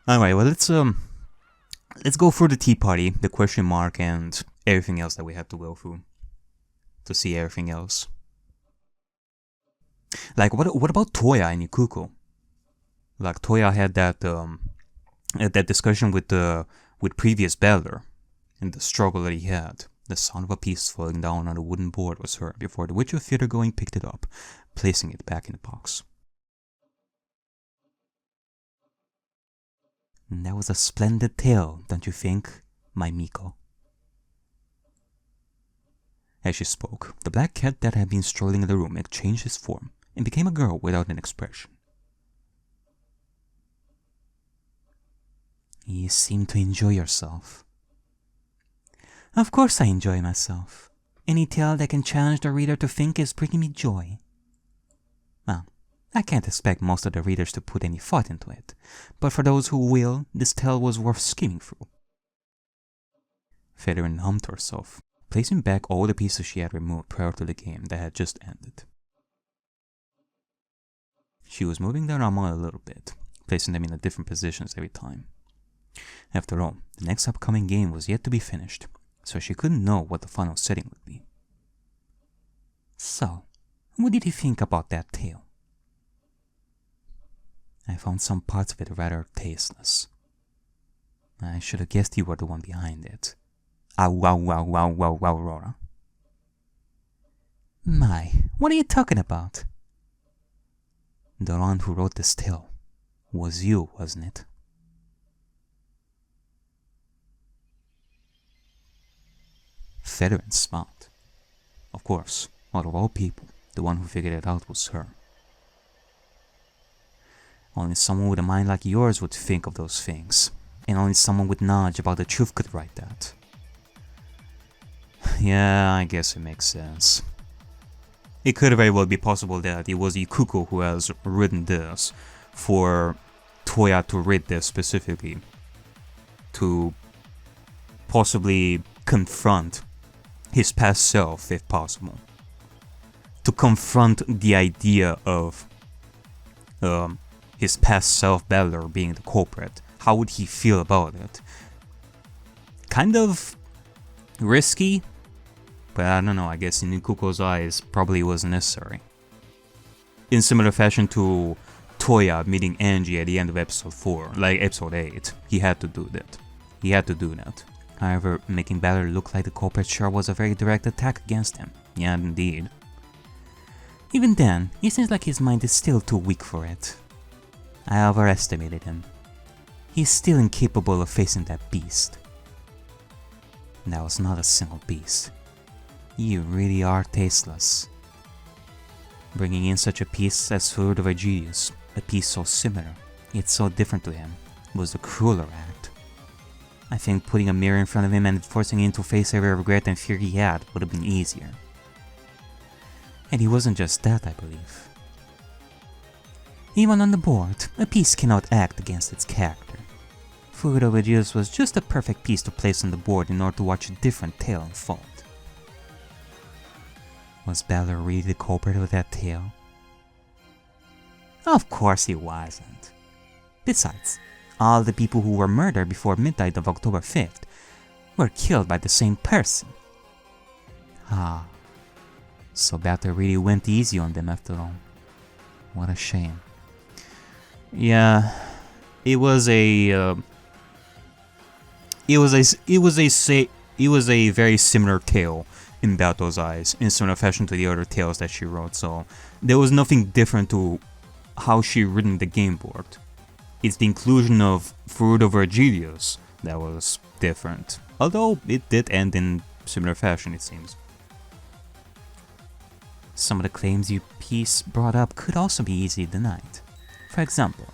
Alright, well let's go through the tea party, the question mark, and everything else that we have to go through to see everything else. Like, what about Toya and Ikuko? Like, Toya had that discussion with previous battler, and the struggle that he had. The sound of a piece falling down on a wooden board was heard before the Witch of Theater going picked it up, placing it back in the box. That was a splendid tale, don't you think, my Miko? As she spoke, the black cat that had been strolling in the room changed its form and became a girl without an expression. You seem to enjoy yourself. Of course I enjoy myself. Any tale that can challenge the reader to think is bringing me joy. Well, I can't expect most of the readers to put any thought into it, but for those who will, this tale was worth skimming through. Federin hummed to herself, placing back all the pieces she had removed prior to the game that had just ended. She was moving their armor a little bit, placing them in the different positions every time. After all, the next upcoming game was yet to be finished, so she couldn't know what the final setting would be. So, what did you think about that tale? I found some parts of it rather tasteless. I should have guessed you were the one behind it. Aurora. My, what are you talking about? The one who wrote this tale was you, wasn't it? Federin smiled. Of course, out of all people, the one who figured it out was her. Only someone with a mind like yours would think of those things, and only someone with knowledge about the truth could write that. Yeah, I guess it makes sense. It could very well be possible that it was Ikuko who has written this, for Toya to read this specifically, to possibly confront his past self if possible. To confront the idea of his past self battler being the culprit. How would he feel about it? Kind of risky, but I don't know, I guess in Ikuko's eyes probably was necessary. In similar fashion to Toya meeting Angie at the end of episode 4, like episode 8, he had to do that. He had to do that. However, making Battler look like the culprit sure was a very direct attack against him. Yeah, indeed. Even then, it seems like his mind is still too weak for it. I overestimated him. He's still incapable of facing that beast. That was not a single beast. You really are tasteless. Bringing in such a piece as Fruit of Aegidius, a piece so similar, yet so different to him, was the crueler act. I think putting a mirror in front of him and forcing him to face every regret and fear he had would have been easier. And he wasn't just that, I believe. Even on the board, a piece cannot act against its character. Fruit of Aegidius was just a perfect piece to place on the board in order to watch a different tale unfold. Was Battler really the culprit of that tale? Of course he wasn't. Besides, all the people who were murdered before midnight of October 5th were killed by the same person. Ah, so Battler really went easy on them after all. What a shame. Yeah, it was a very similar tale in Battle's eyes, in similar fashion to the other tales that she wrote, so there was nothing different to how she written the game board. It's the inclusion of Fruit of Aegidius that was different, although it did end in similar fashion, it seems. Some of the claims you piece brought up could also be easily denied. For example,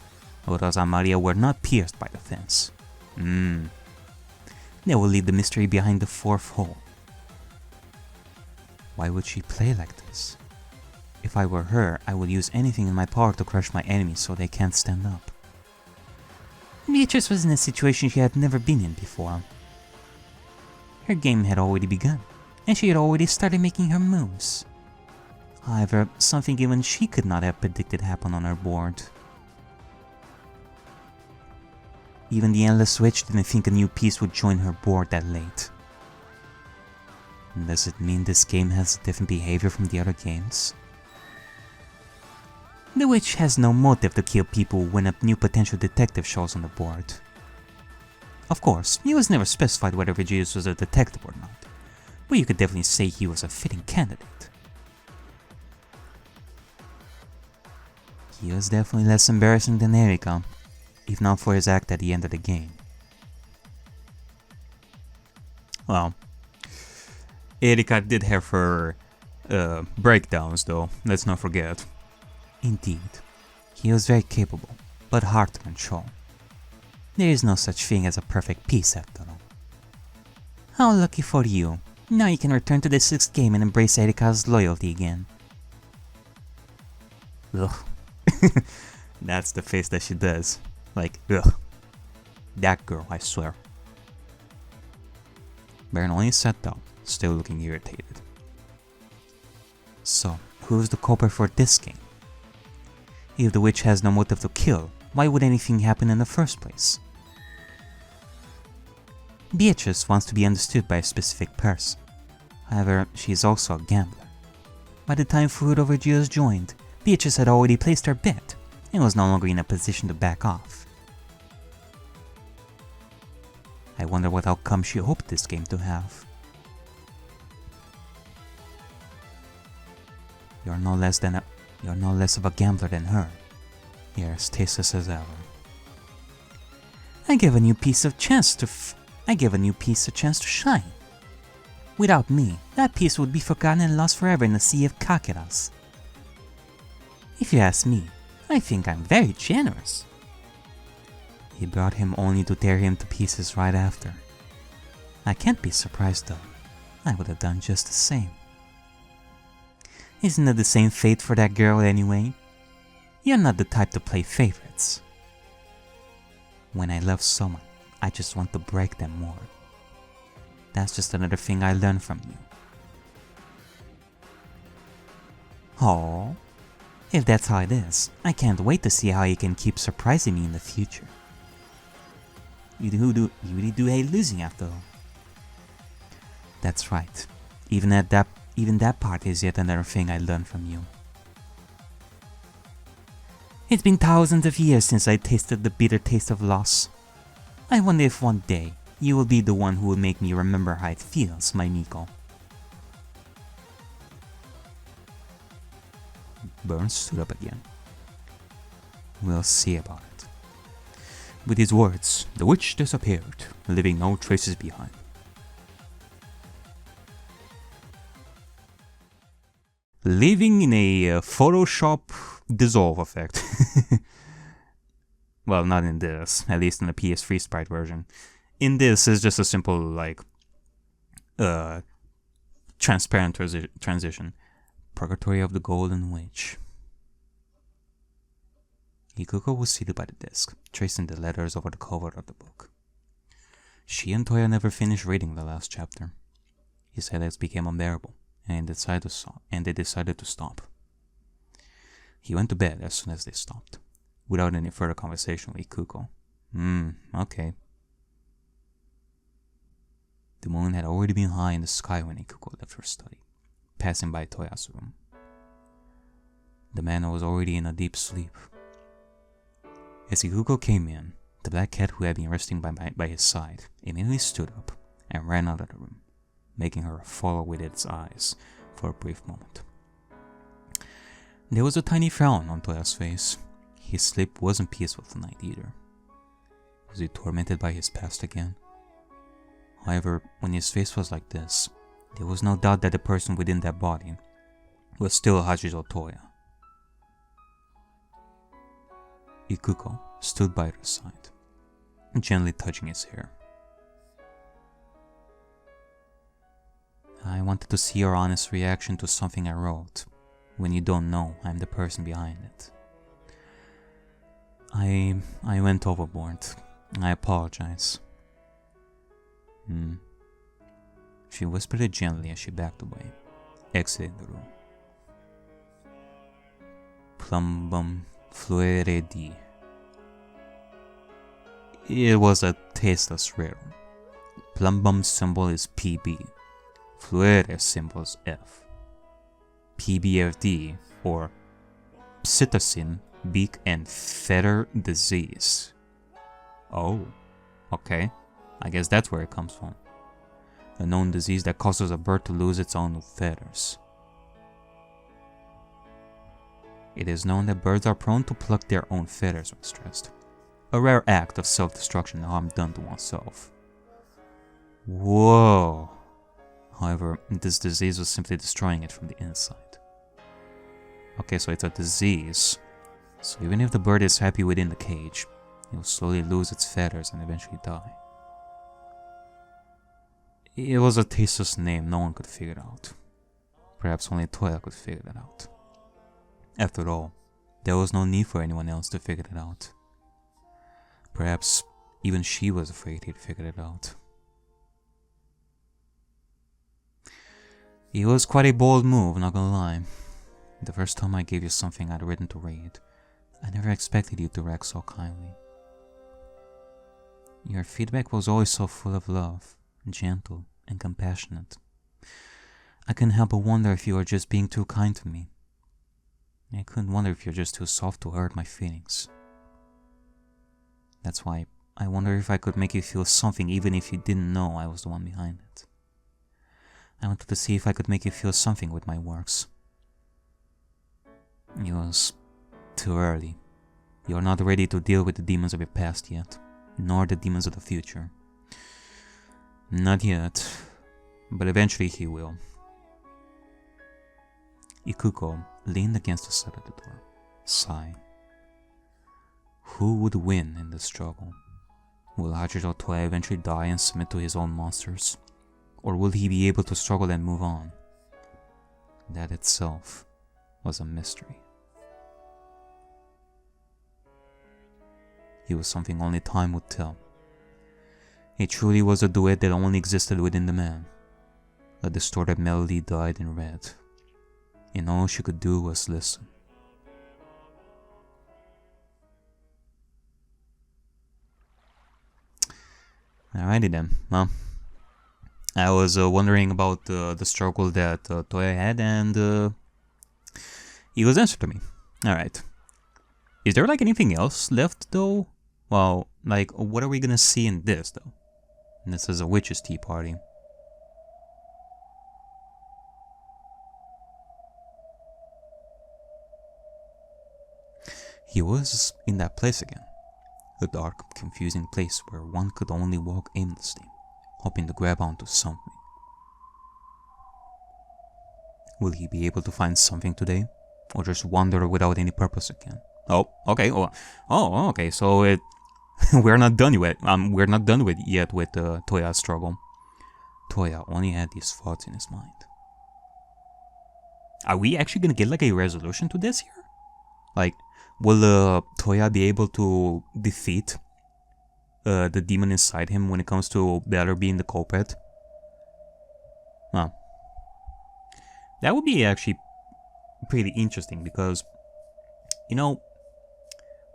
Rosa and Maria were not pierced by the fence. That will leave the mystery behind the fourth hole. Why would she play like this? If I were her, I would use anything in my power to crush my enemies so they can't stand up. Beatrice was in a situation she had never been in before. Her game had already begun, and she had already started making her moves. However, something even she could not have predicted happened on her board. Even the Endless Witch didn't think a new piece would join her board that late. Does it mean this game has different behavior from the other games? The Witch has no motive to kill people when a new potential detective shows on the board. Of course, it was never specified whether Regius was a detective or not, but you could definitely say he was a fitting candidate. He was definitely less embarrassing than Erika, if not for his act at the end of the game. Well, Erika did have her breakdowns though, let's not forget. Indeed, he was very capable, but hard to control. There is no such thing as a perfect piece after all. How lucky for you. Now you can return to the 6th game and embrace Erika's loyalty again. Ugh. That's the face that she does. Like, ugh. That girl, I swear. Baron only sat down, still looking irritated. So, who's the culprit for this game? If the witch has no motive to kill, why would anything happen in the first place? Beatrice wants to be understood by a specific person. However, she is also a gambler. By the time Fruit over Geos joined, Beatrice had already placed her bet and was no longer in a position to back off. I wonder what outcome she hoped this game to have. You're no less of a gambler than her. You're as tasteless as ever. I gave a new piece a chance to shine. Without me, that piece would be forgotten and lost forever in the sea of kakeras. If you ask me, I think I'm very generous. He brought him only to tear him to pieces right after. I can't be surprised though. I would have done just the same. Isn't it the same fate for that girl anyway? You're not the type to play favorites. When I love someone, I just want to break them more. That's just another thing I learned from you. Oh, if that's how it is, I can't wait to see how you can keep surprising me in the future. You really do hate losing after all. That's right. Even that part is yet another thing I learned from you. It's been thousands of years since I tasted the bitter taste of loss. I wonder if one day you will be the one who will make me remember how it feels, my Miko. Burns stood up again. We'll see about it. With his words, the witch disappeared, leaving no traces behind. Living in a Photoshop dissolve effect. Well, not in this, at least in the PS3 sprite version. In this is just a simple, like, transparent transition. Purgatory of the Golden Witch. Ikuko was seated by the desk, tracing the letters over the cover of the book. She and Toya never finished reading the last chapter. His headaches became unbearable, and they decided to stop. He went to bed as soon as they stopped, without any further conversation with Ikuko. Okay. The moon had already been high in the sky when Ikuko left her study, passing by Toya's room. The man was already in a deep sleep. As Ikuko came in, the black cat who had been resting by his side immediately stood up and ran out of the room, making her follow with its eyes for a brief moment. There was a tiny frown on Toya's face. His sleep wasn't peaceful tonight either. Was he tormented by his past again? However, when his face was like this, there was no doubt that the person within that body was still Hachizo Toya. Ikuko stood by her side, gently touching his hair. I wanted to see your honest reaction to something I wrote, when you don't know I'm the person behind it. I went overboard. I apologize. She whispered it gently as she backed away, exiting the room. Plumbum fluere di. It was a tasteless riddle. Plumbum's symbol is PB. Fluide's symbol is F. PBFD, or Psittacin, beak and feather disease. Oh, okay. I guess that's where it comes from. A known disease that causes a bird to lose its own feathers. It is known that birds are prone to pluck their own feathers when stressed. A rare act of self-destruction and harm done to oneself. Whoa! However, this disease was simply destroying it from the inside. Okay, so it's a disease. So even if the bird is happy within the cage, it will slowly lose its feathers and eventually die. It was a tasteless name no one could figure it out. Perhaps only Toya could figure that out. After all, there was no need for anyone else to figure it out. Perhaps even she was afraid he'd figure it out. It was quite a bold move, not gonna lie. The first time I gave you something I'd written to read, I never expected you to react so kindly. Your feedback was always so full of love, gentle, and compassionate. I couldn't help but wonder if you were just being too kind to me. I couldn't wonder if you're just too soft to hurt my feelings. That's why I wonder if I could make you feel something even if you didn't know I was the one behind it. I wanted to see if I could make you feel something with my works. It was too early. You're not ready to deal with the demons of your past yet, nor the demons of the future. Not yet, but eventually he will. Ikuko leaned against the side of the door, sighing. Who would win in this struggle? Will Hachiro Toei eventually die and submit to his own monsters? Or will he be able to struggle and move on? That itself was a mystery. It was something only time would tell. It truly was a duet that only existed within the man. A distorted melody died in red, and all she could do was listen. Alrighty then, well, I was wondering about the struggle that Toya had, and it was answered to me. Alright. Is there like anything else left though? Well, like, what are we gonna see in this though? This is a witch's tea party. He was in that place again. A dark, confusing place where one could only walk aimlessly, hoping to grab onto something. Will he be able to find something today? Or just wander without any purpose again? Oh, okay. Oh, okay. So we're not done yet. We're not done with yet with Toya's struggle. Toya only had these thoughts in his mind. Are we actually gonna get like a resolution to this here? Like, will Toya be able to defeat the demon inside him when it comes to Beller being the culprit? Well, that would be actually pretty interesting because, you know,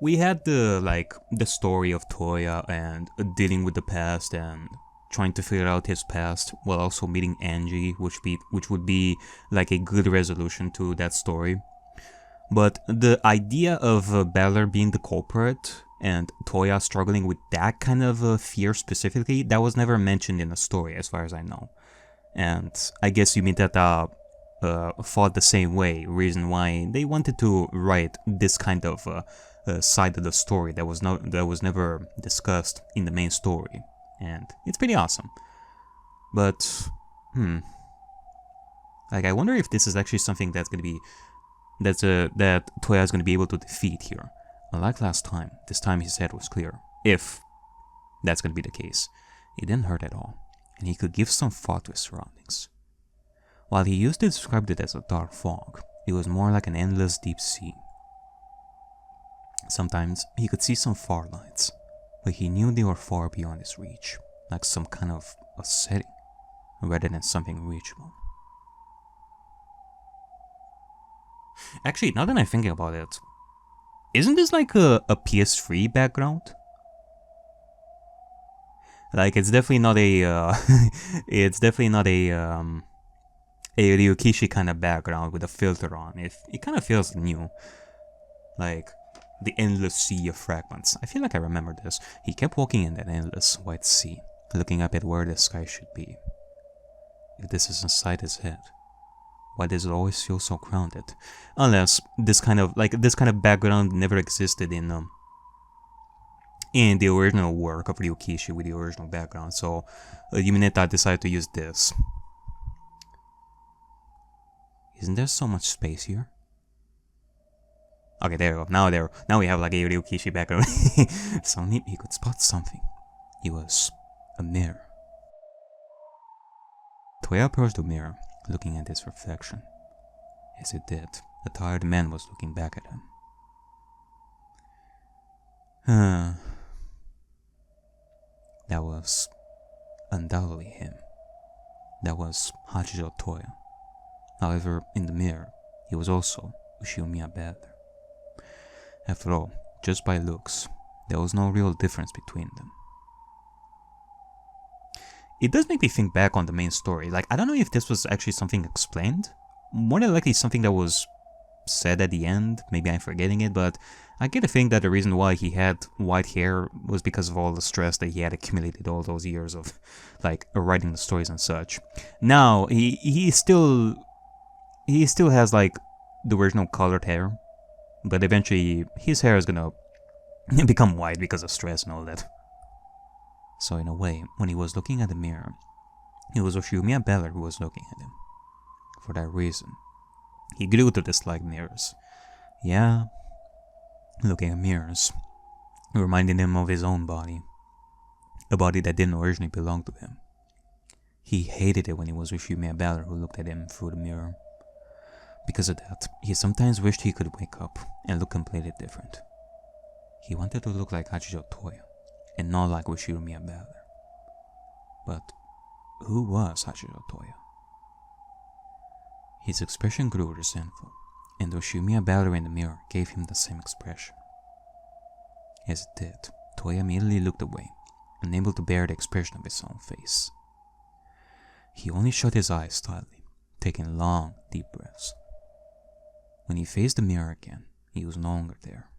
we had the story of Toya and dealing with the past and trying to figure out his past while also meeting Angie, which would be like a good resolution to that story. But the idea of Beller being the culprit and Toya struggling with that kind of fear specifically, that was never mentioned in the story as far as I know. And I guess Uminetta thought the same way, reason why they wanted to write this kind of side of the story that was never discussed in the main story. And it's pretty awesome. But, like, I wonder if this is actually something that's gonna be that Toya is going to be able to defeat here. Unlike last time, this time his head was clear. If that's going to be the case, it didn't hurt at all, and he could give some thought to his surroundings. While he used to describe it as a dark fog, it was more like an endless deep sea. Sometimes he could see some far lights, but he knew they were far beyond his reach, like some kind of a setting, rather than something reachable. Actually, now that I'm thinking about it, isn't this like a PS3 background? Like, it's definitely not a, it's definitely not a Ryukishi kind of background with a filter on. It kind of feels new. Like, the endless sea of fragments. I feel like I remember this. He kept walking in that endless white sea, looking up at where the sky should be. If this is inside his head, why does it always feel so grounded? Unless this kind of background never existed in the original work of Ryukishi with the original background, so Uminetta decided to use this. Isn't there so much space here? Okay, there we go. Now we have like a Ryukishi background. Suddenly he could spot something. It was a mirror. Toya approached the mirror, looking at his reflection. As he did, the tired man was looking back at him. That was undoubtedly him. That was Hachijo Toya. However, in the mirror, he was also Ushiomiya Better. After all, just by looks, there was no real difference between them. It does make me think back on the main story. Like, I don't know if this was actually something explained. More than likely something that was said at the end. Maybe I'm forgetting it, but I get to think that the reason why he had white hair was because of all the stress that he had accumulated all those years of, like, writing the stories and such. Now, he still has, like, the original colored hair, but eventually his hair is gonna become white because of stress and all that. So in a way, when he was looking at the mirror, it was Ushiomiya Beller who was looking at him. For that reason, he grew to dislike mirrors. Yeah, looking at mirrors reminded him of his own body. A body that didn't originally belong to him. He hated it when it was Ushiomiya Beller who looked at him through the mirror. Because of that, he sometimes wished he could wake up and look completely different. He wanted to look like Hachijo Toya, and not like Ushiomiya Beller. But who was Hachijo Toya? His expression grew resentful, and Ushiomiya Beller in the mirror gave him the same expression. As it did, Toya immediately looked away, unable to bear the expression of his own face. He only shut his eyes slightly, taking long, deep breaths. When he faced the mirror again, he was no longer there.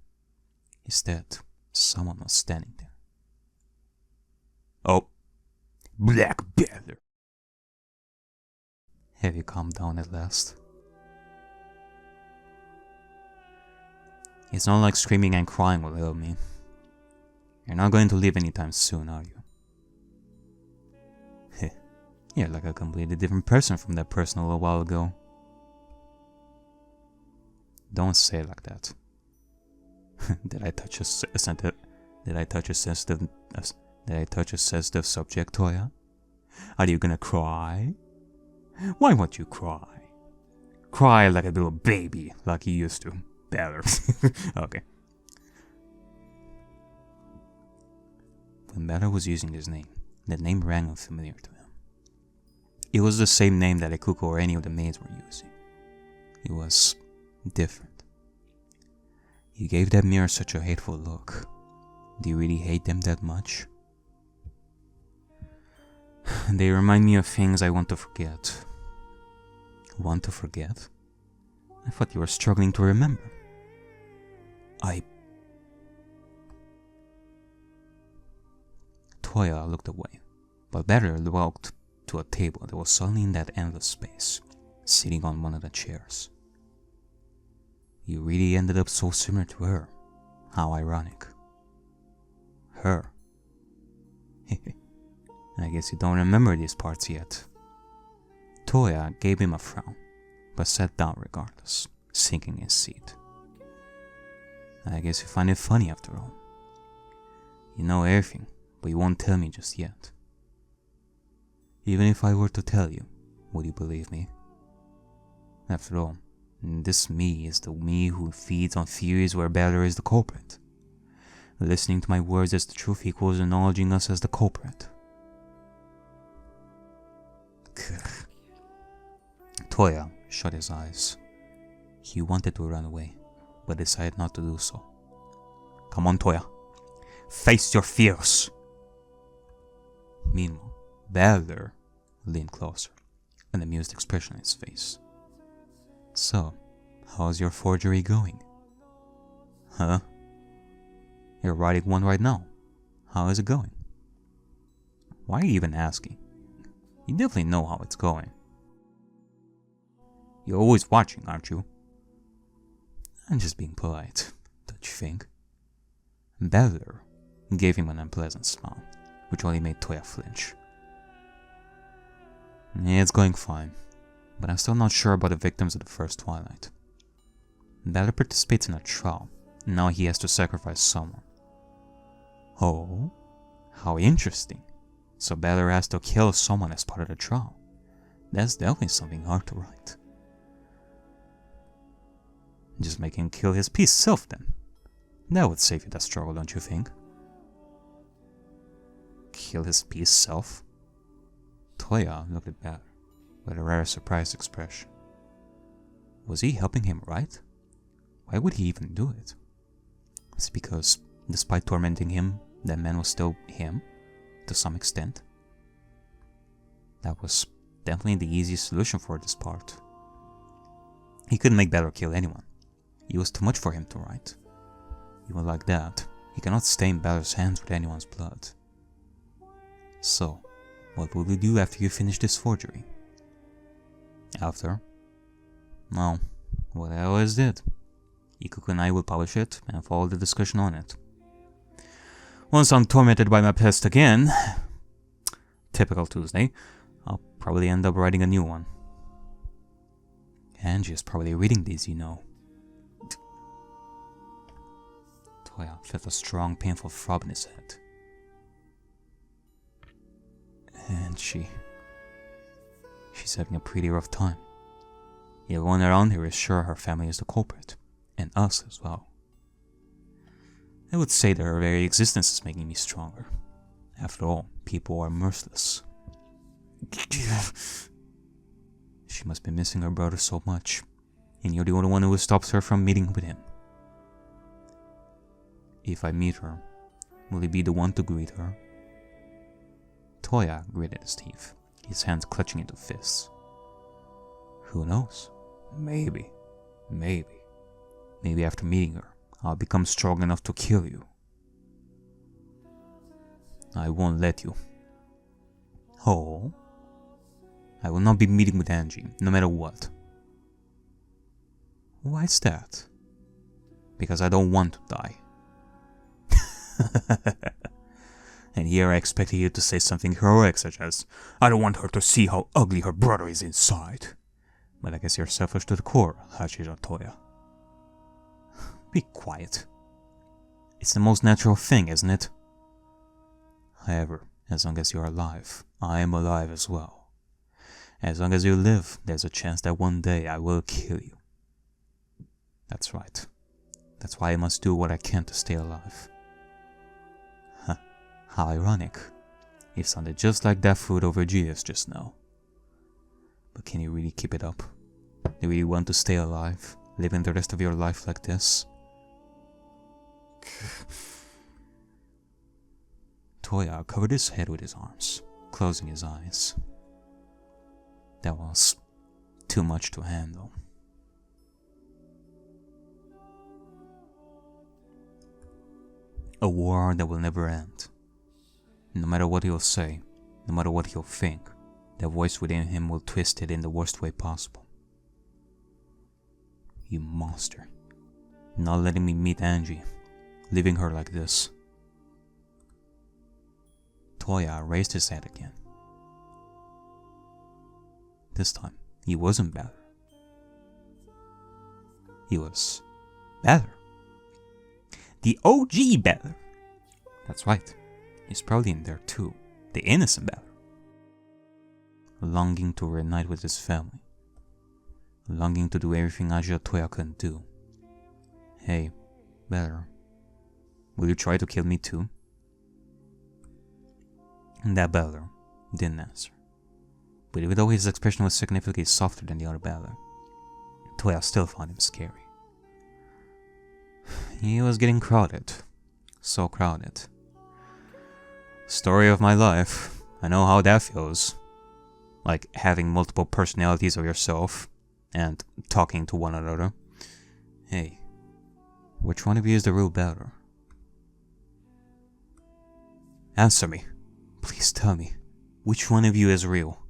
Instead, someone was standing there. Oh, Black Beller! Have you calmed down at last? It's not like screaming and crying will help me. You're not going to leave anytime soon, are you? Heh, you're like a completely different person from that person a little while ago. Don't say it like that. Did I touch a sensitive subject, Toya? Are you gonna cry? Why won't you cry? Cry like a little baby, like you used to. Better. Okay. When Better was using his name, that name rang unfamiliar to him. It was the same name that Ikuko or any of the maids were using. It was different. You gave that mirror such a hateful look. Do you really hate them that much? They remind me of things I want to forget. Want to forget? I thought you were struggling to remember. Toya looked away, but Better walked to a table that was suddenly in that endless space, sitting on one of the chairs. You really ended up so similar to her. How ironic. Her. I guess you don't remember these parts yet. Toya gave him a frown, but sat down regardless, sinking his seat. I guess you find it funny after all. You know everything, but you won't tell me just yet. Even if I were to tell you, would you believe me? After all, this me is the me who feeds on theories where Beller is the culprit. Listening to my words as the truth equals acknowledging us as the culprit. Toya shut his eyes. He wanted to run away, but decided not to do so. Come on, Toya. Face your fears. Meanwhile, Balder leaned closer, an amused expression on his face. So, how's your forgery going? Huh? You're writing one right now. How is it going? Why are you even asking? You definitely know how it's going. You're always watching, aren't you? I'm just being polite, don't you think? Balder gave him an unpleasant smile, which only made Toya flinch. It's going fine, but I'm still not sure about the victims of the first Twilight. Balder participates in a trial, and now he has to sacrifice someone. Oh, how interesting. So Balder has to kill someone as part of the trial. That's definitely something hard to write. Just make him kill his peace self then. That would save you that struggle, don't you think? Kill his peace self? Toya looked at Balder with a rather surprised expression. Was he helping him write? Why would he even do it? Is it because, despite tormenting him, that man was still him, to some extent? That was definitely the easiest solution for this part. He couldn't make Balder kill anyone. It was too much for him to write. Even like that, he cannot stain Balder's hands with anyone's blood. So, what will you do after you finish this forgery? After? Well, what I always did. Ikuku and I will publish it and follow the discussion on it. Once I'm tormented by my pest again, typical Tuesday, I'll probably end up writing a new one. Angie is probably reading these, you know. Toya felt a strong, painful throb in his head. And she's having a pretty rough time. Everyone around here is sure her family is the culprit, and us as well. I would say that her very existence is making me stronger. After all, people are merciless. She must be missing her brother so much, and you're the only one who stops her from meeting with him. If I meet her, will he be the one to greet her? Toya gritted his teeth, his hands clutching into fists. Who knows? Maybe. Maybe after meeting her, I'll become strong enough to kill you. I won't let you. Oh? I will not be meeting with Angie, no matter what. Why's that? Because I don't want to die. And here I expected you to say something heroic such as, I don't want her to see how ugly her brother is inside. But I guess you're selfish to the core, Hachiro Toya. Be quiet. It's the most natural thing, isn't it? However, as long as you're alive, I am alive as well. As long as you live, there's a chance that one day I will kill you. That's right. That's why I must do what I can to stay alive. Huh. How ironic. You sounded just like that food over GS just now. But can you really keep it up? Do you really want to stay alive, living the rest of your life like this? Toya covered his head with his arms, closing his eyes. That was too much to handle. A war that will never end. No matter what he'll say, no matter what he'll think, the voice within him will twist it in the worst way possible. You monster. Not letting me meet Angie, leaving her like this. Toya raised his head again. This time, he wasn't Balder. He was Balder. The OG Balder. That's right. He's probably in there too. The innocent Balder. Longing to reunite with his family. Longing to do everything Ajia Toya couldn't do. Hey, Balder. Will you try to kill me too? And that Balder didn't answer. But even though his expression was significantly softer than the other Balder, Toya still found him scary. He was getting crowded. So crowded. Story of my life. I know how that feels. Like having multiple personalities of yourself and talking to one another. Hey, which one of you is the real battle? Answer me. Please tell me. Which one of you is real?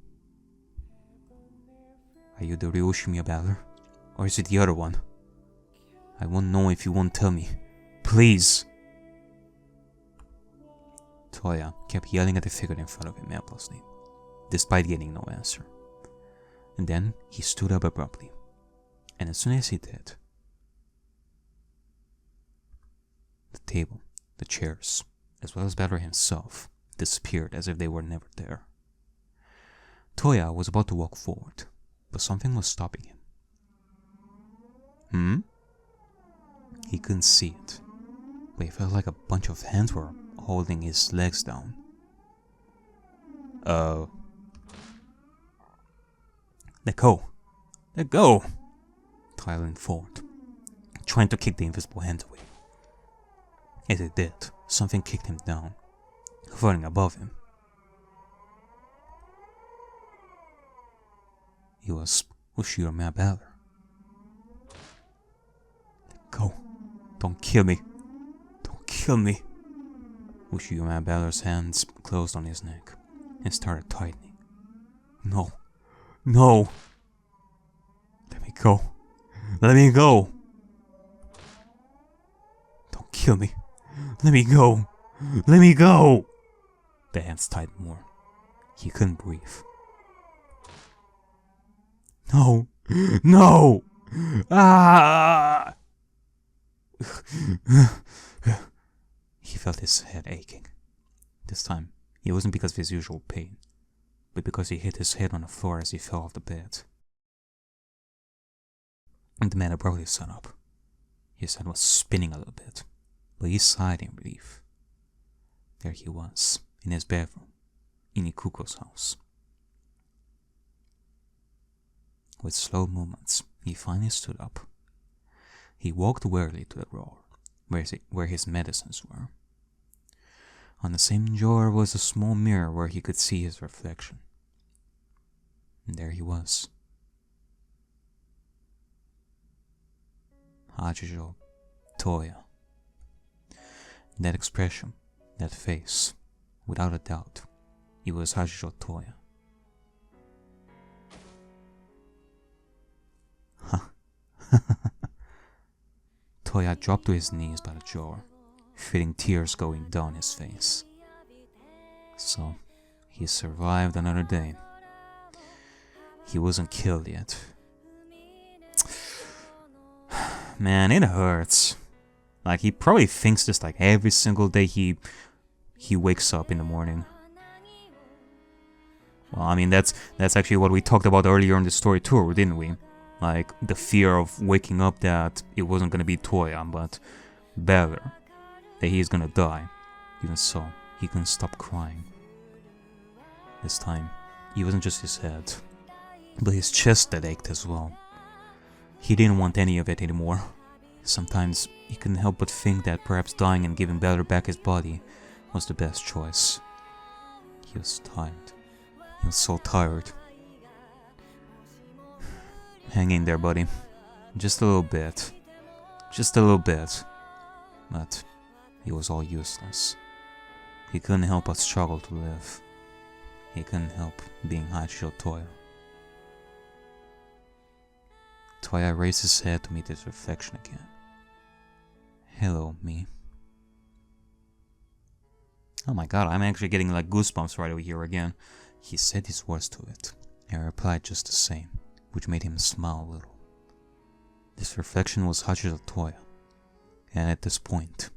Are you the real Ushimiya Battler? Or is it the other one? I won't know if you won't tell me. Please! Toya kept yelling at the figure in front of him endlessly, despite getting no answer. And then he stood up abruptly. And as soon as he did, the table, the chairs, as well as Battler himself, disappeared as if they were never there. Toya was about to walk forward, but something was stopping him. He couldn't see it, but he felt like a bunch of hands were holding his legs down. Let go! Let go! Toya leaned forward, trying to kick the invisible hands away. As it did, something kicked him down, hovering above him. It was Ushimiya Battler. Let go. Don't kill me. Don't kill me. Ushimiya Battler's hands closed on his neck and started tightening. No. No. Let me go. Let me go. Don't kill me. Let me go. Let me go. The hands tightened more. He couldn't breathe. No. No. Ah. He felt his head aching. This time, it wasn't because of his usual pain, but because he hit his head on the floor as he fell off the bed. And the man abruptly sat up. His head was spinning a little bit, but he sighed in relief. There he was, in his bedroom, in Ikuko's house. With slow movements, he finally stood up. He walked warily to the drawer, where his medicines were. On the same drawer was a small mirror where he could see his reflection. And there he was. Hachijo Toya. That expression, that face, without a doubt, it was Hachijo Toya. Toya dropped to his knees by the drawer, feeling tears going down his face. So, he survived another day. He wasn't killed yet. Man, it hurts. Like, he probably thinks this like every single day he wakes up in the morning. Well, I mean, that's actually what we talked about earlier in the story tour, didn't we? Like, the fear of waking up that it wasn't gonna be Toya, but Battler. That he's gonna die. Even so, he couldn't stop crying. This time, it wasn't just his head, but his chest that ached as well. He didn't want any of it anymore. Sometimes, he couldn't help but think that perhaps dying and giving Battler back his body was the best choice. He was tired. He was so tired. Hang in there, buddy. Just a little bit. Just a little bit. But it was all useless. He couldn't help but struggle to live. He couldn't help being Hachijo Toya. Toya raised his head to meet his reflection again. Hello, me. Oh my god, I'm actually getting like goosebumps right over here again. He said his words to it, and replied just the same, which made him smile a little. This reflection was Hachijo Toya, and at this point,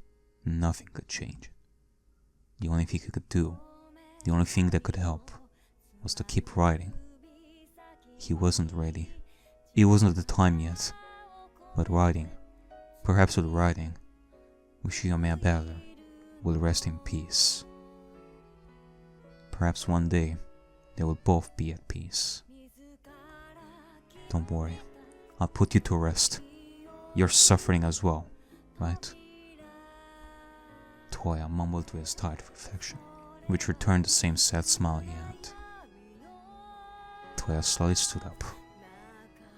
nothing could change. The only thing he could do, the only thing that could help, was to keep writing. He wasn't ready. It wasn't the time yet. But writing, perhaps with writing, Ushimiya Battler will rest in peace. Perhaps one day, they will both be at peace. Don't worry, I'll put you to rest. You're suffering as well, right? Toya mumbled to his tired reflection, which returned the same sad smile he had. Toya slowly stood up,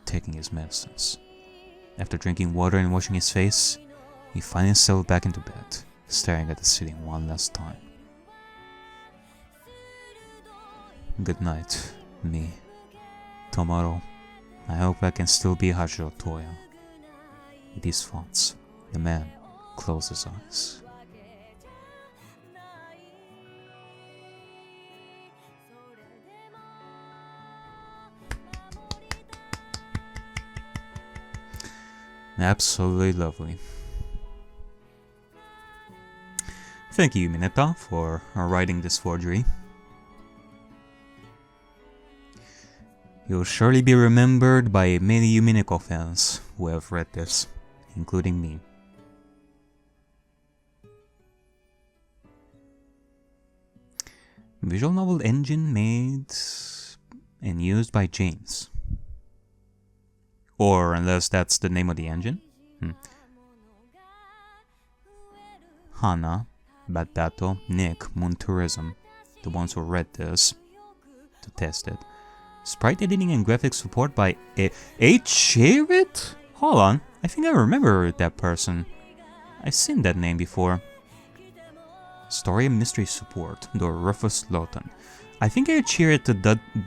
taking his medicines. After drinking water and washing his face, he finally settled back into bed, staring at the ceiling one last time. Good night, me. Tomorrow, I hope I can still be Hajiro Toya. With these thoughts, the man closed his eyes. Absolutely lovely. Thank you, Uminetta, for writing this forgery. You'll surely be remembered by many Umineko fans who have read this, including me. Visual novel engine made and used by James. Or unless that's the name of the engine. Hana, Badato, Nick, Moontourism, the ones who read this to test it. Sprite editing and graphics support by Chirit? Hold on, I think I remember that person. I've seen that name before. Story and mystery support, the Rufus Lawton. I think Chirit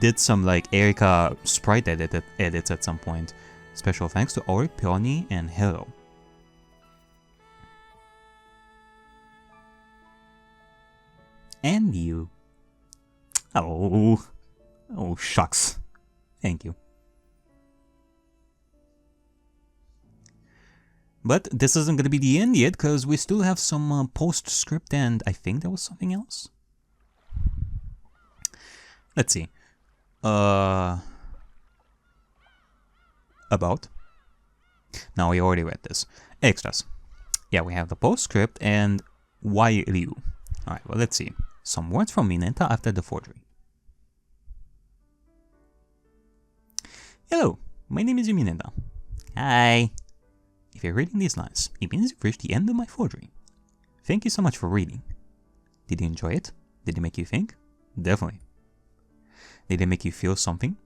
did some like Erika sprite edits at some point. Special thanks to Ori, Peony, and Hello. And you. Oh, shucks. Thank you. But this isn't going to be the end yet, because we still have some postscript, and I think there was something else. Let's see. About. Now, we already read this. Extras. Yeah, we have the postscript and Why Ryu. Alright, well, let's see. Some words from Uminetta after the forgery. Hello, my name is Uminetta. Hi. If you're reading these lines, it means you've reached the end of my forgery. Thank you so much for reading. Did you enjoy it? Did it make you think? Definitely. Did it make you feel something?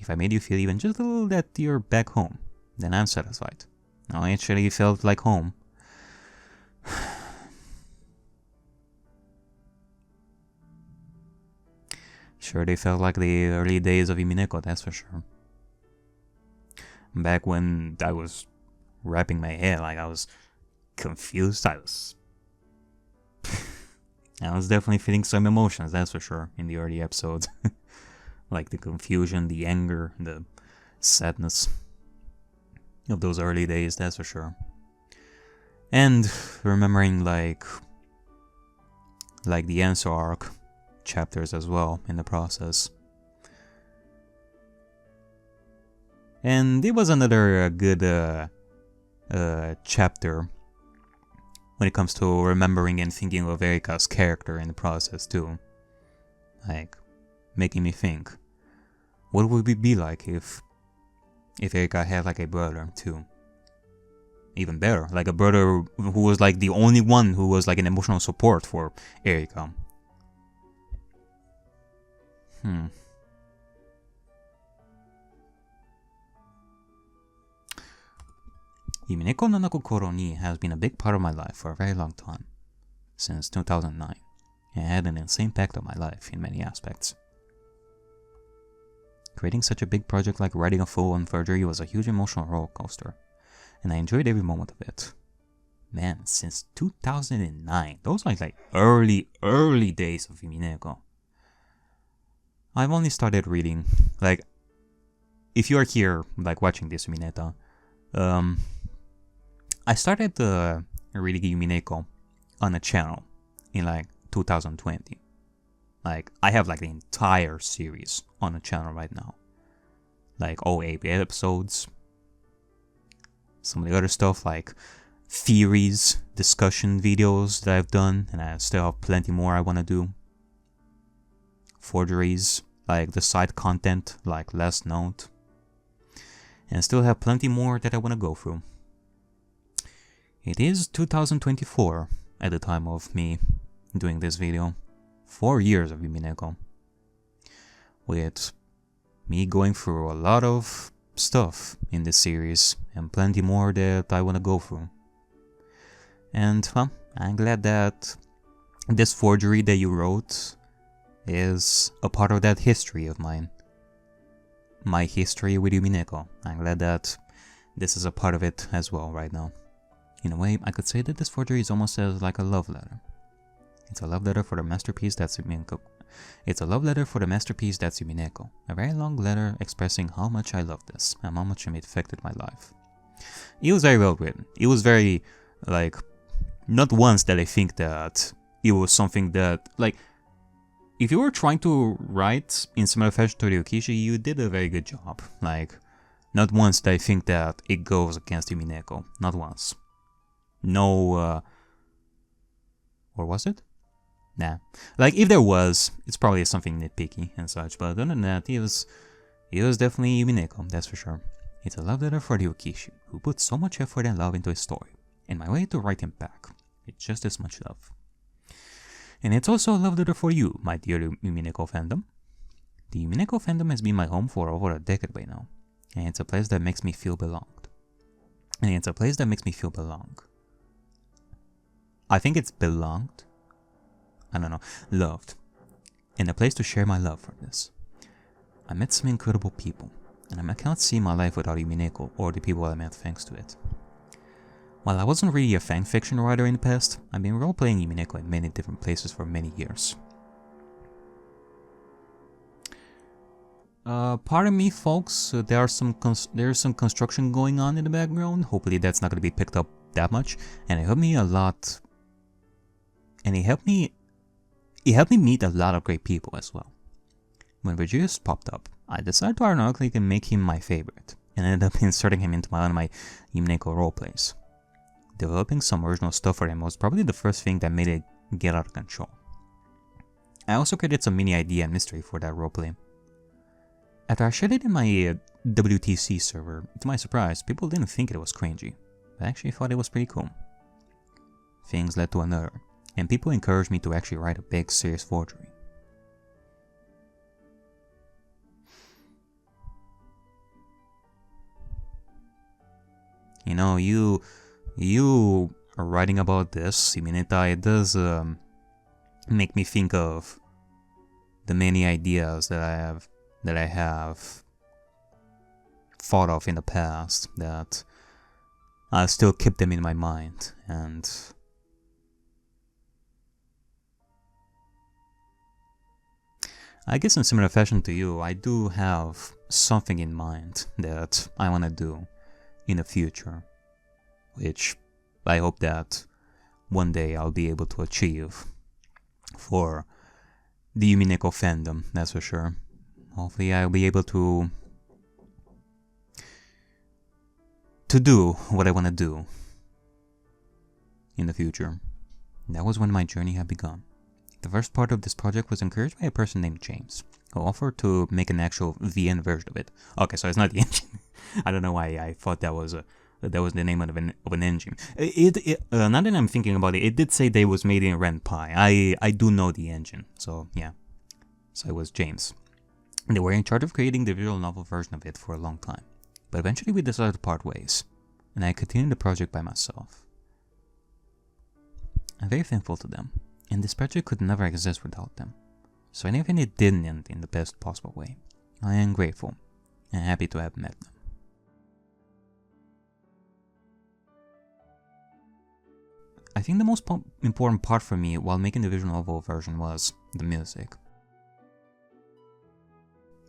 If I made you feel even just a little that you're back home, then I'm satisfied. I actually felt like home. Sure, they felt like the early days of Umineko, that's for sure. Back when I was wrapping my hair, like I was confused, I was definitely feeling some emotions, that's for sure, in the early episodes. Like the confusion, the anger, the sadness of those early days, that's for sure. And remembering like the answer arc chapters as well in the process. And it was another good chapter when it comes to remembering and thinking of Erika's character in the process too. Like, making me think, what would it be like if Erika had like a brother too? Even better, like a brother who was like the only one who was like an emotional support for Erika. Umineko Nanako Koro ni has been a big part of my life for a very long time, since 2009, and had an insane impact on my life in many aspects. Creating such a big project like writing a full-on Forgery was a huge emotional roller coaster, and I enjoyed every moment of it. Man, since 2009, those are like early days of Umineko. I've only started reading, like, if you are here, like, watching this Uminetta, I started reading Umineko on a channel in, like, 2020. Like, I have, like, the entire series on the channel right now. Like, all 8 episodes. Some of the other stuff, like, theories, discussion videos that I've done, and I still have plenty more I want to do. Forgeries, like the side content, like Last Note. And still have plenty more that I want to go through. It is 2024 at the time of me doing this video. 4 years of Umineko, with me going through a lot of stuff in this series, and plenty more that I want to go through. And, well, I'm glad that this forgery that you wrote is a part of that history of mine. My history with Umineko. I'm glad that this is a part of it as well right now. In a way, I could say that this forgery is almost as like a love letter. It's a love letter for the masterpiece that's Umineko. It's a love letter for the masterpiece that's Umineko. A very long letter expressing how much I love this and how much it affected my life. It was very well written. It was very, like, not once that I think that it was something that, like, if you were trying to write in similar fashion to Ariakey, you did a very good job. Like, not once did I think that it goes against Umineko. Not once. No, or was it? Nah. Like, if there was, it's probably something nitpicky and such, but other than that, it was definitely Umineko, that's for sure. It's a love letter for Ariakey, who put so much effort and love into his story, and my way to write him back. It's just as much love. And it's also a love letter for you, my dear Umineko fandom. The Umineko fandom has been my home for over a decade by now, and it's a place that makes me feel belonged. I think it's belonged. I don't know, loved, and a place to share my love for this. I met some incredible people, and I cannot see my life without Umineko or the people I met thanks to it. While I wasn't really a fanfiction writer in the past, I've been role-playing Umineko in many different places for many years. Pardon me, folks, there's some construction going on in the background. Hopefully that's not going to be picked up that much, and it helped me a lot. And it helped me meet a lot of great people as well. When Virgilius popped up, I decided to ironically make him my favorite, and ended up inserting him into one of my Umineko roleplays. Developing some original stuff for him was probably the first thing that made it get out of control. I also created some mini idea and mystery for that roleplay. After I shared it in my WTC server, to my surprise, people didn't think it was cringy, but actually thought it was pretty cool. Things led to another, and people encouraged me to actually write a big, serious forgery. You know, you are writing about this, Uminetta, it does make me think of the many ideas that I have thought of in the past, that I still keep them in my mind, and I guess in similar fashion to you, I do have something in mind that I want to do in the future, which I hope that one day I'll be able to achieve for the Umineko fandom, that's for sure. Hopefully I'll be able to do what I want to do in the future. That was when my journey had begun. The first part of this project was encouraged by a person named James, who offered to make an actual VN version of it. Okay, so it's not the engine. I don't know why I thought that was the name of an engine. Now that I'm thinking about it, it did say they was made in RenPy. I do know the engine, so yeah. So it was James. They were in charge of creating the visual novel version of it for a long time, but eventually we decided to part ways, and I continued the project by myself. I'm very thankful to them, and this project could never exist without them. So even if it didn't end in the best possible way, I am grateful and happy to have met them. I think the most important part for me while making the visual novel version was the music.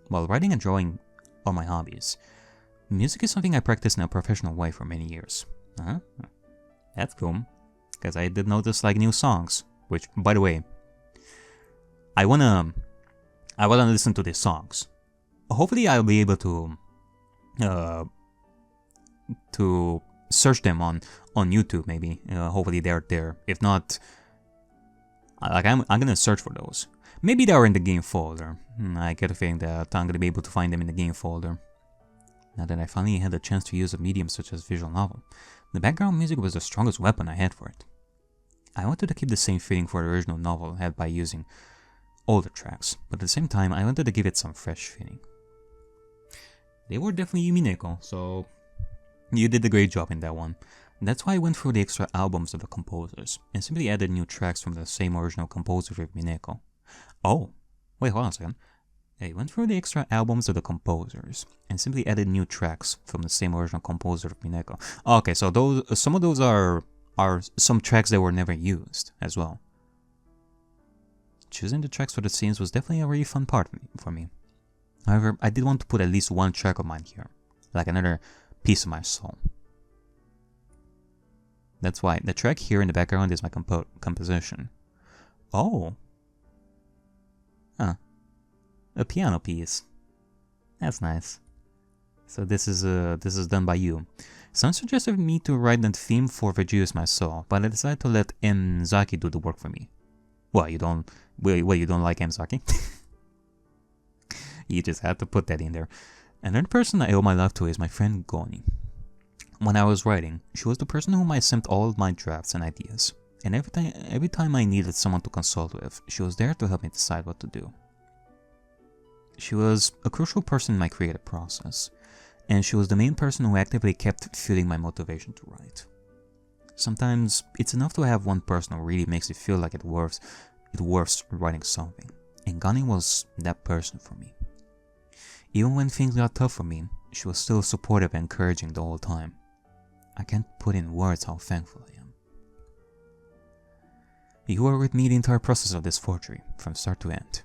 While writing and drawing are my hobbies, music is something I practiced in a professional way for many years. That's cool, because I did notice like new songs, which, by the way, I wanna listen to these songs. Hopefully I'll be able to search them on YouTube maybe. Hopefully they're there. If not, like I'm gonna search for those. Maybe they are in the game folder. I get a feeling that I'm gonna be able to find them in the game folder. Now that I finally had the chance to use a medium such as visual novel, the background music was the strongest weapon I had for it. I wanted to keep the same feeling for the original novel I had by using older tracks, but at the same time I wanted to give it some fresh feeling. They were definitely Umineko, so you did a great job in that one. That's why I went through the extra albums of the composers, and simply added new tracks from the same original composer of Umineko. Oh, wait, hold on a second. I went through the extra albums of the composers, and simply added new tracks from the same original composer of Umineko. Okay, so some of those are some tracks that were never used as well. Choosing the tracks for the scenes was definitely a really fun part for me. However, I did want to put at least one track of mine here, like another piece of my soul. That's why the track here in the background is my composition. Oh. Huh. A piano piece. That's nice. So this is done by you. Someone suggested me to write the theme for Reduce My Soul, but I decided to let M. Zaki do the work for me. What, you don't like M. Zaki? You just had to put that in there. Another person I owe my love to is my friend Goni. When I was writing, she was the person whom I sent all of my drafts and ideas. And every time I needed someone to consult with, she was there to help me decide what to do. She was a crucial person in my creative process, and she was the main person who actively kept fueling my motivation to write. Sometimes it's enough to have one person who really makes it feel like it worth writing something, and Gani was that person for me. Even when things got tough for me, she was still supportive and encouraging the whole time. I can't put in words how thankful I am. You were with me the entire process of this forgery, from start to end.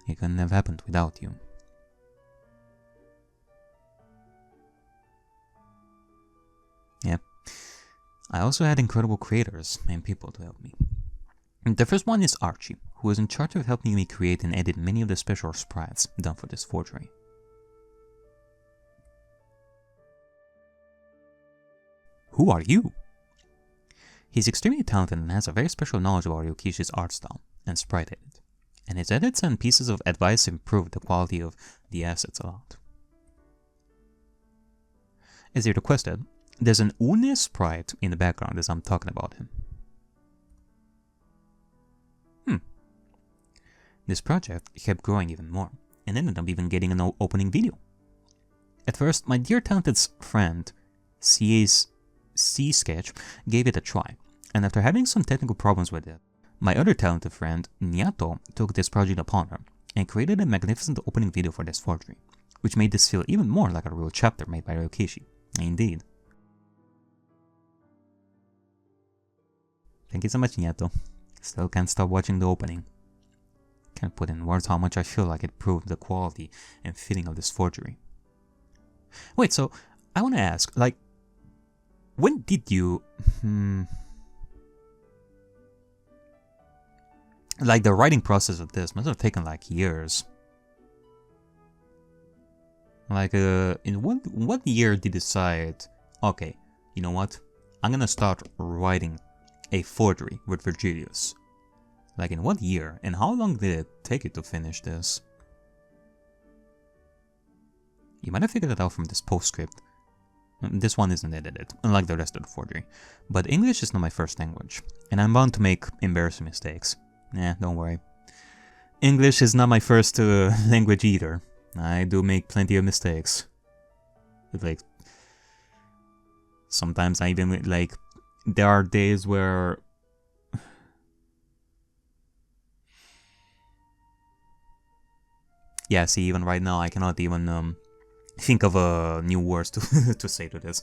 It couldn't have happened without you. Yeah. I also had incredible creators and people to help me. The first one is Archie, who was in charge of helping me create and edit many of the special sprites done for this forgery. Who are you? He's extremely talented and has a very special knowledge about Ryukishi's art style and sprite edit, and his edits and pieces of advice improve the quality of the assets a lot. As he requested, there's an Une sprite in the background as I'm talking about him. This project kept growing even more, and ended up even getting an opening video. At first, my dear talented friend, CA's C-Sketch, gave it a try, and after having some technical problems with it, my other talented friend, Nyato, took this project upon her, and created a magnificent opening video for this forgery, which made this feel even more like a real chapter made by Ryukishi. Indeed. Thank you so much, Nyato. Still can't stop watching the opening. Can't put in words how much I feel like it proved the quality and feeling of this forgery. Wait, so I want to ask, like, when did you... Like, the writing process of this must have taken, like, years. Like, in what year did you decide, okay, you know what, I'm gonna start writing a forgery with Virgilius? Like, in what year, and how long did it take you to finish this? You might have figured it out from this postscript. This one isn't edited, unlike the rest of the forgery. But English is not my first language, and I'm bound to make embarrassing mistakes. Don't worry. English is not my first language either. I do make plenty of mistakes. Like, sometimes I even, like, there are days where... Yeah, see, even right now I cannot even think of new words to to say to this.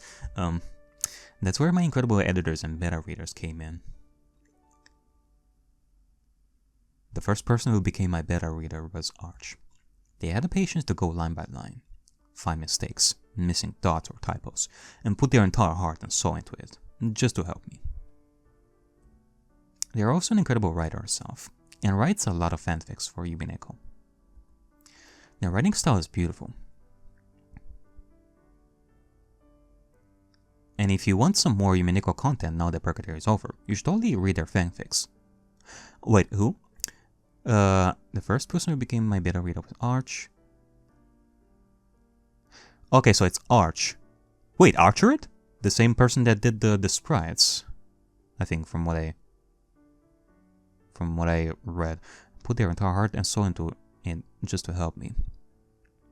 That's where my incredible editors and beta readers came in. The first person who became my beta reader was Arch. They had the patience to go line by line, find mistakes, missing dots or typos, and put their entire heart and soul into it, just to help me. They are also an incredible writer herself, and writes a lot of fanfics for Umineko. Their writing style is beautiful. And if you want some more Umineko content now that Purgatory is over, you should totally read their fanfics. Wait, who? The first person who became my beta reader was Arch. Okay, so it's Arch. Wait, Archerit? The same person that did the sprites, I think, from what I read. put their entire heart and soul into it just to help me.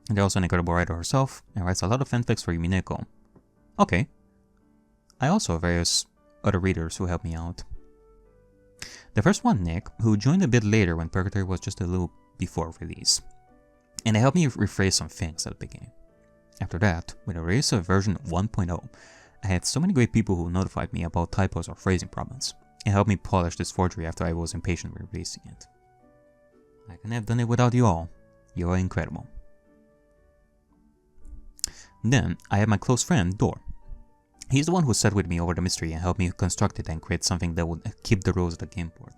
They're also an incredible writer herself, and writes a lot of fanfics for Umineko. Okay. I also have various other readers who help me out. The first one, Nick, who joined a bit later when Purgatory was just a little before release. And they helped me rephrase some things at the beginning. After that, with the release of version 1.0, I had so many great people who notified me about typos or phrasing problems, and helped me polish this forgery after I was impatient with releasing it. I couldn't have done it without you all. You are incredible. Then, I had my close friend, Dor. He's the one who sat with me over the mystery and helped me construct it and create something that would keep the rules of the game board,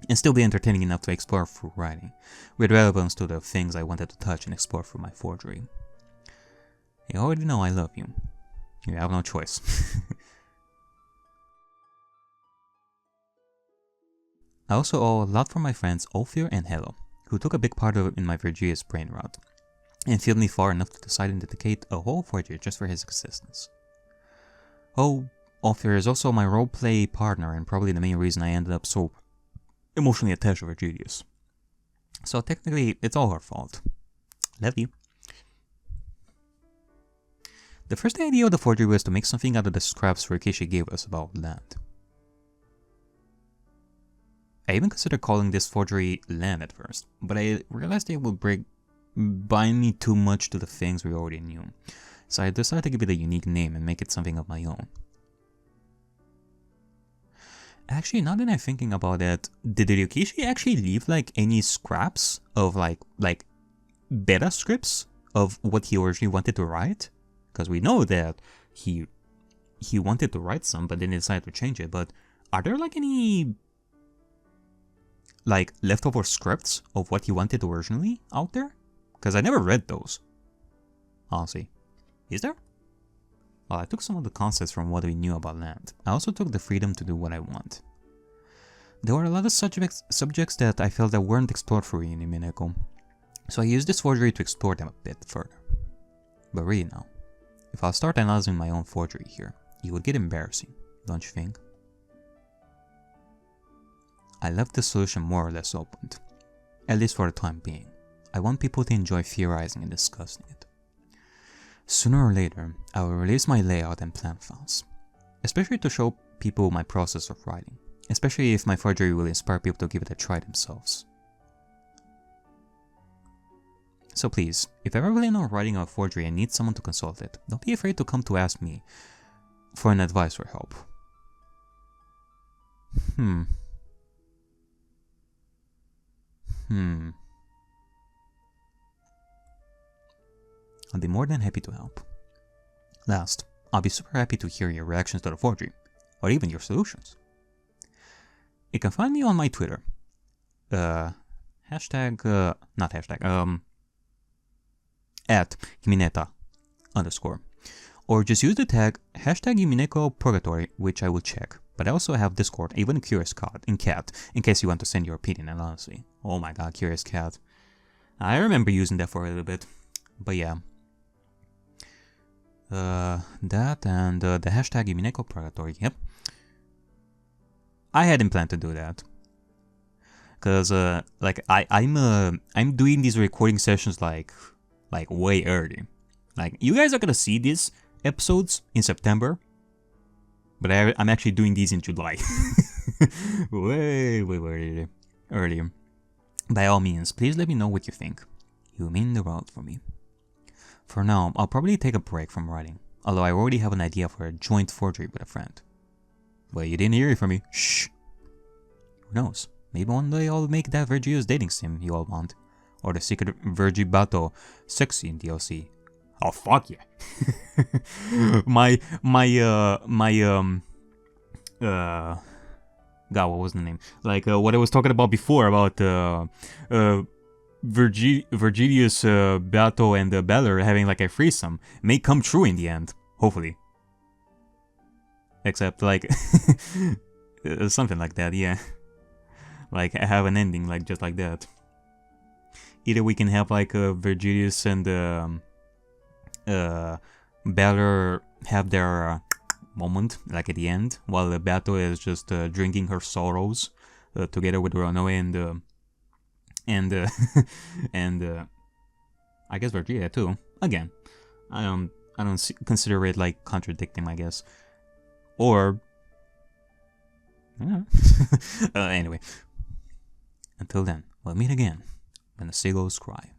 and still be entertaining enough to explore through writing, with relevance to the things I wanted to touch and explore through my forgery. You already know I love you. You have no choice. I also owe a lot from my friends Ophir and Hello, who took a big part of it in my Virgilius brain rot, and fueled me far enough to decide and dedicate a whole forgery just for his existence. Oh, Ophir is also my roleplay partner and probably the main reason I ended up so emotionally attached to Virgilius. So technically, it's all her fault. Love you. The first idea of the forgery was to make something out of the scraps Rikishi gave us about land. I even considered calling this forgery land at first, but I realized it would bind me too much to the things we already knew, so I decided to give it a unique name and make it something of my own. Actually, now that I'm thinking about it, did Ryukishi actually leave like any scraps of like beta scripts of what he originally wanted to write? Because we know that he wanted to write some, but then decided to change it. But are there like any like leftover scripts of what he wanted originally out there? Because I never read those. Honestly, is there? Well, I took some of the concepts from what we knew about land. I also took the freedom to do what I want. There were a lot of subjects that I felt that weren't explored for in Umineko, so I used this forgery to explore them a bit further. But really now, if I'll start analyzing my own forgery here, it would get embarrassing, don't you think? I left the solution more or less open, at least for the time being. I want people to enjoy theorizing and discussing it. Sooner or later, I will release my layout and plan files, especially to show people my process of writing, especially if my forgery will inspire people to give it a try themselves. So please, if you ever plan on writing a forgery and need someone to consult it, don't be afraid to come to ask me for an advice or help. I'll be more than happy to help. Last, I'll be super happy to hear your reactions to the forgery, or even your solutions. You can find me on my Twitter. At Uminetta _. Or just use the tag #Umineko Purgatory, which I will check. But I also have Discord, even a Curious Cat, in case you want to send your opinion, and honestly. Oh my god, Curious Cat. I remember using that for a little bit. But yeah. That and the #Umineko Purgatory, yep. I hadn't planned to do that. Cause like I'm doing these recording sessions like way early. Like you guys are gonna see these episodes in September, but I'm actually doing these in July. way earlier. By all means, please let me know what you think. You mean the world for me. For now, I'll probably take a break from writing, although I already have an idea for a joint forgery with a friend. Well, you didn't hear it from me. Shh. Who knows? Maybe one day I'll make that Virgilius dating sim you all want. Or the secret Virgibato sexy in DLC. Oh, fuck yeah. God, what was the name? Like, what I was talking about before, about, Virgilius, Bato and Beller having, like, a threesome may come true in the end. Hopefully. Except, like, something like that, yeah. Like, have an ending, like, just like that. Either we can have, like, Virgilius and, Beller have their, moment, like, at the end, while Bato is just, drinking her sorrows, together with Ranoe and, and and I guess Virgilia too. Again, I don't consider it like contradicting, I guess. Or anyway. Until then, we'll meet again when the seagulls cry.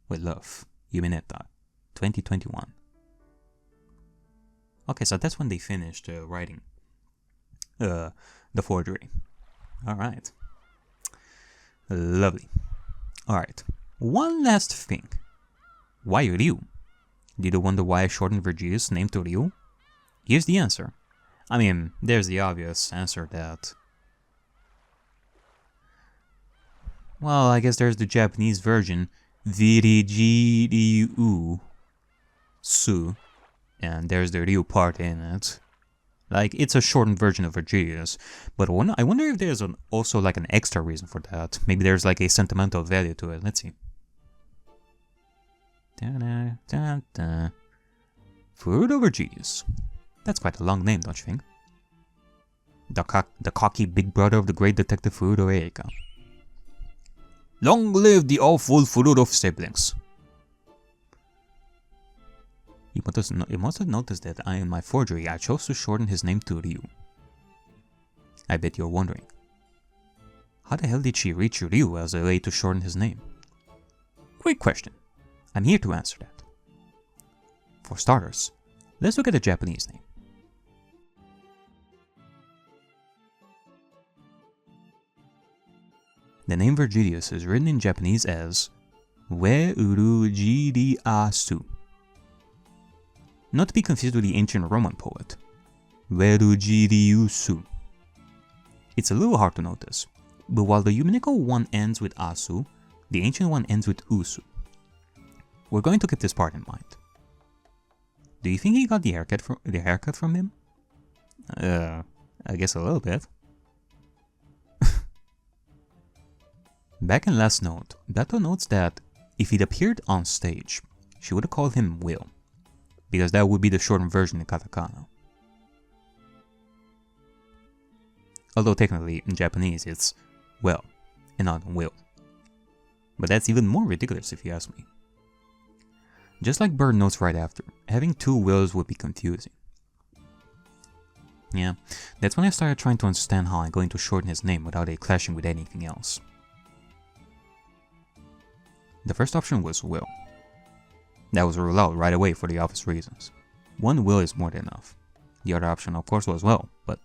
With love, Uminetta, 2021. Okay, so that's when they finished writing the forgery. Alright. Lovely. Alright. One last thing. Why Ryu? Did you wonder why I shortened Virgilius' name to Ryu? Here's the answer. I mean, there's the obvious answer that... Well, I guess there's the Japanese version, Virgiliu Su, and there's the Ryu part in it. Like, it's a shortened version of Virgilius, but I wonder if there's also like an extra reason for that. Maybe there's like a sentimental value to it. Let's see. Da-da-da-da. Furudo Virgilius. That's quite a long name, don't you think? The cocky big brother of the great detective Furudo Erika. Long live the awful Furudo siblings. You must have noticed that in my forgery I chose to shorten his name to Ryu. I bet you're wondering. How the hell did she reach Ryu as a way to shorten his name? Great question. I'm here to answer that. For starters, let's look at the Japanese name. The name Virgilius is written in Japanese as Werujiriasu. Not to be confused with the ancient Roman poet, Werujiriusu. It's a little hard to notice, but while the Umineko one ends with Asu, the ancient one ends with Usu. We're going to keep this part in mind. Do you think he got the haircut from him? I guess a little bit. Back in last note, Beto notes that if he'd appeared on stage, she would have called him Will, because that would be the shortened version in katakana. Although technically in Japanese it's well and not Will. But that's even more ridiculous if you ask me. Just like Bird notes right after, having two Wills would be confusing. Yeah, that's when I started trying to understand how I'm going to shorten his name without it clashing with anything else. The first option was Will. That was ruled out right away for the obvious reasons. One Will is more than enough. The other option of course was Will, but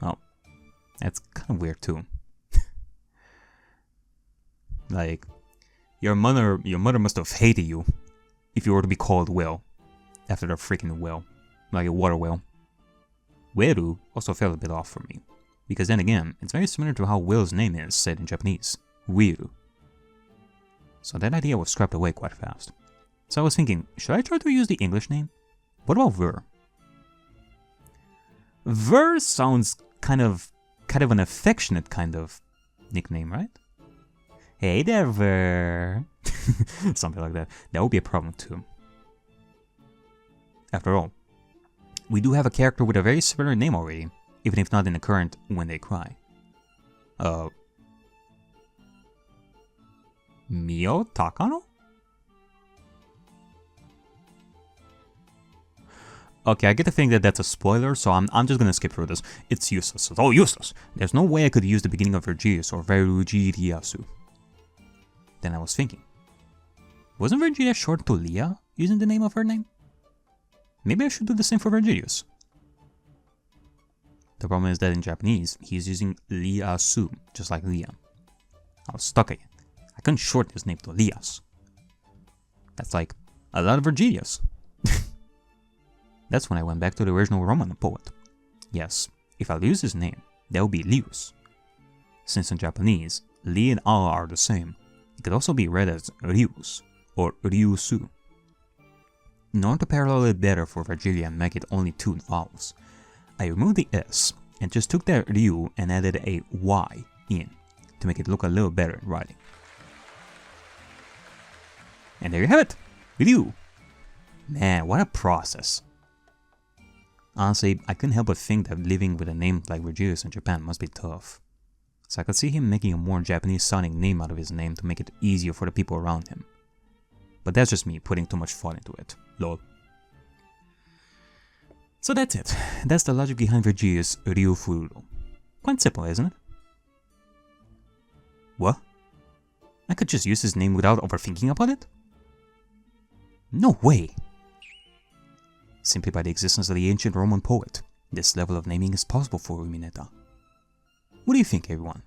well, that's kind of weird too. Like, your mother must have hated you if you were to be called Will after the freaking Will, like a water whale. Weru also fell a bit off for me, because then again, it's very similar to how Will's name is said in Japanese, Wiru. So that idea was scrapped away quite fast. So I was thinking, should I try to use the English name? What about Ver? Ver sounds kind of an affectionate kind of nickname, right? Hey there, Ver. Something like that. That would be a problem too. After all, we do have a character with a very similar name already, even if not in the current When They Cry. Mio Takano? Okay, I get the thing that that's a spoiler, so I'm just gonna skip through this. It's useless. It's all useless. There's no way I could use the beginning of Virgilius or Verujiriasu. Then I was thinking, wasn't Virgilia short to Leah using the name of her name? Maybe I should do the same for Virgilius. The problem is that in Japanese, he's using Liasu, just like Leah. I was stuck again. I couldn't shorten his name to Lias. That's like a lot of Virgilius. That's when I went back to the original Roman poet. Yes, if I'll use his name, that would be Lius. Since in Japanese, Li and A are the same, it could also be read as Ryus or Ryusu. In order to parallel it better for Virgilia and make it only two vowels, I removed the S and just took that Ryu and added a Y in to make it look a little better in writing. And there you have it! Ryu! Man, what a process. Honestly, I couldn't help but think that living with a name like Virgilius in Japan must be tough. So I could see him making a more Japanese-sounding name out of his name to make it easier for the people around him. But that's just me putting too much thought into it. Lol. So that's it. That's the logic behind Virgia's Ryufuru. Quite simple, isn't it? What? I could just use his name without overthinking about it? No way! Simply by the existence of the ancient Roman poet, this level of naming is possible for Uminetta. What do you think, everyone?